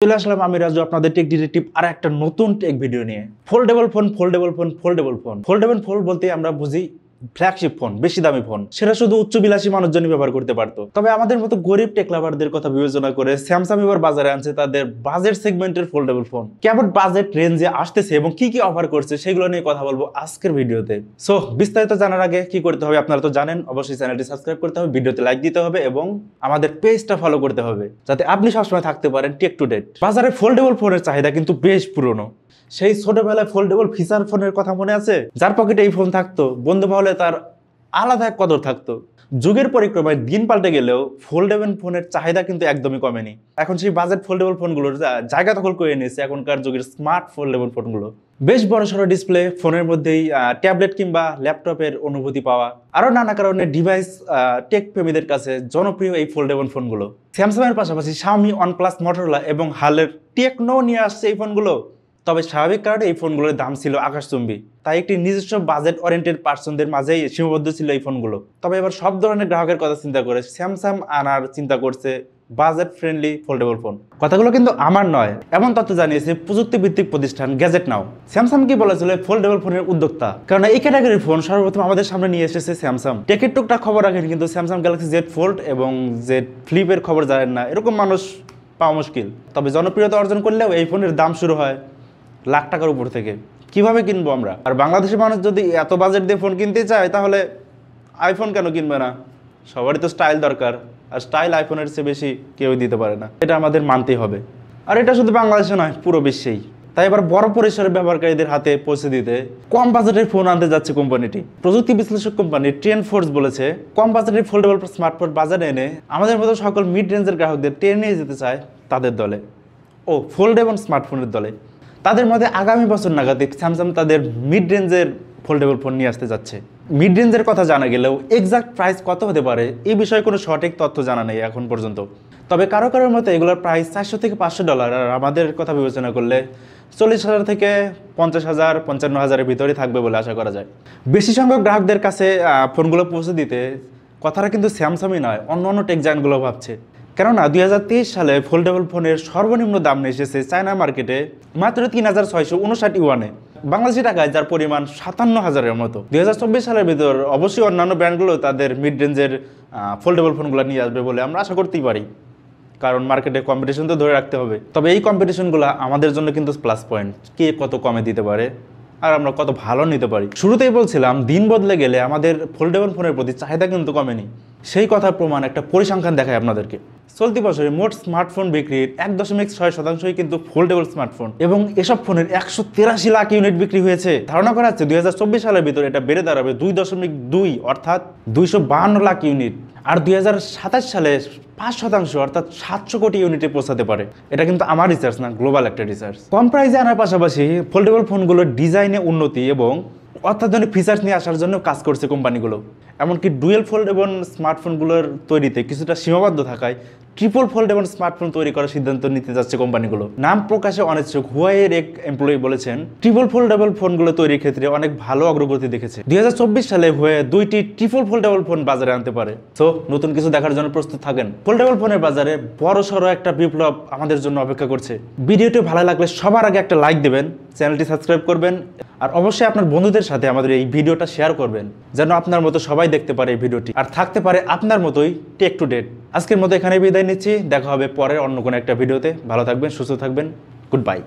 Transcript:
চলে আসলাম আমি রাজু আপনাদের টেক ডিটেকটিভ আর একটা নতুন টেক ভিডিও নিয়ে। ফোল্ডেবল ফোন বলতে আমরা বুঝি ফ্ল্যাগশিপ ফোন, বেশি দামি ফোন, সেটা শুধু উচ্চবিলাসী মানুষজনই ব্যবহার করতে পারতো। তবে আমাদের মতো গরিব টেক লাভারদের কথা বিবেচনা করে স্যামসাং এবার বাজারে আনছে তাদের বাজেট সেগমেন্টের ফোল্ডেবল ফোন। কেমন বাজেট রেঞ্জে আসতেছে এবং কি কি অফার করছে সেগুলো নিয়ে কথা বলবো আজকের ভিডিওতে। সো বিস্তারিত জানার আগে কি করতে হবে আপনারা তো জানেন, অবশ্যই চ্যানেলটি সাবস্ক্রাইব করতে হবে, ভিডিওতে লাইক দিতে হবে এবং আমাদের পেজটা ফলো করতে হবে যাতে আপনি সবসময় থাকতে পারেন টেক টু ডেট। বাজারে ফোল্ডেবল ফোনের চাহিদা কিন্তু বেশ পুরনো। সেই ছোটবেলায় ফোল্ডেবল ফিচার ফোনের কথা মনে আছে? যার পকেটে এই ফোন থাকতো বন্ধু মহলে তার আলাদা এক কদর থাকতো। যুগের পরিক্রমায় দিন পাল্টে গেলেও ফোল্ডেবল ফোনের চাহিদা কিন্তু একদমই কমেনি। এখন সেই বাজেট ফোল্ডেবল ফোনগুলোর জায়গা দখল করে নিয়েছে এখনকার যুগের স্মার্ট ফোল্ডেবল ফোনগুলো। বেশ বড়সড় ডিসপ্লে, ফোনের মধ্যেই ট্যাবলেট কিংবা ল্যাপটপের অনুভূতি পাওয়া, আরও নানা কারণে ডিভাইস টেক প্রেমীদের কাছে জনপ্রিয় এই ফোল্ডেবল ফোনগুলো। স্যামসাং এর পাশাপাশি Xiaomi, OnePlus, Motorola এবং হালের টেকনো নিয়ে আসছে এই ফোনগুলো। তবে স্বাভাবিক কারণে এই ফোনগুলোর দাম ছিল আকাশচুম্বী, তাই একটি নিজস্ব বাজেট ওরিয়েন্টেড পার্সনদের মাঝেই সীমাবদ্ধ ছিল এই ফোনগুলো। তবে এবার সব ধরনের গ্রাহকের কথা চিন্তা করে স্যামসাং আনার চিন্তা করছে বাজেট ফ্রেন্ডলি ফোল্ডেবল ফোন। কথাগুলো কিন্তু আমার নয়, এমন তথ্য জানিয়েছে প্রযুক্তি ভিত্তিক প্রতিষ্ঠান গ্যাজেট নাও। স্যামসাং কি বলেছিল ফোল্ডেবল ফোনের উদ্যোক্তা, কারণ এই ক্যাটাগরির ফোন সর্বপ্রথম আমাদের সামনে নিয়ে এসেছে স্যামসাং। টেকের টুকটাক খবর রাখেন কিন্তু স্যামসাং গ্যালাক্সি জেড ফোল্ড এবং জেড ফ্লিপের খবর জানেন না, এরকম মানুষ পাওয়া মুশকিল। তবে জনপ্রিয়তা অর্জন করলেও এই ফোনের দাম শুরু হয় লাখ টাকার উপর থেকে। কিভাবে কিনবো আমরা? আর বাংলাদেশের মানুষ যদি এত বাজেট দিয়ে ফোন কিনতে চায় তাহলে আইফোন কেন কিনবে না? সবারই তো স্টাইল দরকার, আর স্টাইল আইফোনের চেয়ে বেশি কেউই দিতে পারে না, এটা আমাদের মানতেই হবে। আর এটা শুধু বাংলাদেশে নয়, পুরো বিশ্বেই। তাই এবার বড় পরিসরের ব্যবহারকারীদের হাতে পৌঁছে দিতে কম বাজেটের ফোন আনতে যাচ্ছে কোম্পানিটি। প্রযুক্তি বিশ্লেষক কোম্পানি ট্রেন্ড ফোর্স বলেছে, কম বাজেটের ফোল্ডেবল স্মার্টফোন বাজারে এনে আমাদের মতো সকল মিড রেঞ্জের গ্রাহকদের টেনে নিয়ে যেতে চায় তাদের দলে, ও ফোল্ডেবল স্মার্টফোনের দলে। তাদের মধ্যে আগামী বছর নাগাদ স্যামসাং তাদের মিড রেঞ্জের ফোল্ডেবল ফোন নিয়ে আসতে যাচ্ছে। মিড রেঞ্জের কথা জানা গেলেও এক্সাক্ট প্রাইস কত হতে পারে এই বিষয়ে কোনো সঠিক তথ্য জানা নেই এখন পর্যন্ত। তবে কারো কারোর মতো এগুলোর প্রাইস $400 থেকে $500, আর আমাদের কথা বিবেচনা করলে 40,000 থেকে 50,000, 55,000-এর ভিতরে থাকবে বলে আশা করা যায়। বেশি সংখ্যক গ্রাহকদের কাছে ফোনগুলো পৌঁছে দিতে কথাটা কিন্তু স্যামসাংই নয়, অন্য টেক জায়ান্টগুলো ভাবছে। কেননা 2023 সালে ফোল্ডেবল ফোনের সর্বনিম্ন দাম এসেছে চায়না মার্কেটে মাত্র 3,659 ইউয়ানে, বাংলাদেশি টাকায় যার পরিমাণ 57,000-এর মতো। 2024 সালের ভিতর অবশ্যই অন্যান্য ব্র্যান্ডগুলো তাদের মিড রেঞ্জের ফোল্ডেবল ফোনগুলো নিয়ে আসবে বলে আমরা আশা করতেই পারি, কারণ মার্কেটে কম্পিটিশন তো ধরে রাখতে হবে। তবে এই কম্পিটিশনগুলো আমাদের জন্য কিন্তু প্লাস পয়েন্ট, কে কত কমে দিতে পারে আর আমরা কত ভালো নিতে পারি। শুরুতেই বলছিলাম দিন বদলে গেলে আমাদের ফোল্ডেবল ফোনের প্রতি চাহিদা কিন্তু কমেনি। সেই কথার প্রমাণ একটা পরিসংখ্যান দেখায় আপনাদেরকে। চলতি বছরে মোট স্মার্টফোন বিক্রির 1.6% কিন্তু ফোল্ডেবল স্মার্টফোন, এবং এসব ফোনের 183 লাখ ইউনিট বিক্রি হয়েছে। ধারণা করা হচ্ছে 2024 সালের ভিতরে এটা বেড়ে দাঁড়াবে 2.2 অর্থাৎ 252 লাখ ইউনিট, আর 2027 সালে 5% অর্থাৎ 700 কোটি ইউনিটে পৌঁছাতে পারে। এটা কিন্তু আমার রিসার্চ না, গ্লোবাল একটা রিসার্চ। কম প্রাইসে আনার পাশাপাশি ফোল্ডেবল ফোনগুলোর ডিজাইনে উন্নতি এবং অত্যাধুনিক ফিচার্স নিয়ে আসার জন্য কাজ করছে কোম্পানিগুলো। এমনকি ডুয়েল ফোল্ডেবল স্মার্টফোনগুলোর তৈরিতে কিছুটা সীমাবদ্ধ থাকায় ট্রিপল ফোল্ডেবল স্মার্টফোন তৈরি করার সিদ্ধান্ত নিতে যাচ্ছে কোম্পানিগুলো। নাম প্রকাশে অনিচ্ছুক হুয়াইয়ের এক এমপ্লয়ি বলেছেন, ট্রিপল ফোল্ডেবল ফোনগুলো তৈরির ক্ষেত্রে অনেক ভালো অগ্রগতি দেখেছে। 2024 সালে হুয়াই 2টি ট্রিপল ফোল্ডেবল ফোন বাজারে আনতে পারে। সো নতুন কিছু দেখার জন্য প্রস্তুত থাকেন। ফোল্ডেবল ফোনের বাজারে বড়সড় একটা বিপ্লব আমাদের জন্য অপেক্ষা করছে। ভিডিওটি ভালো লাগলে সবার আগে একটা লাইক দেবেন, চ্যানেলটি সাবস্ক্রাইব করবেন, আর অবশ্যই আপনার বন্ধুদের সাথে আমাদের এই ভিডিওটা শেয়ার করবেন যেন আপনার মতো সবাই দেখতে পারে এই ভিডিওটি আর থাকতে পারে আপনার মতোই টেক টু ডেট। আজকের মতো এখানে বিদায় নিচ্ছি, দেখা হবে পরের অন্য কোনো একটা ভিডিওতে। ভালো থাকবেন, সুস্থ থাকবেন, গুড বাই।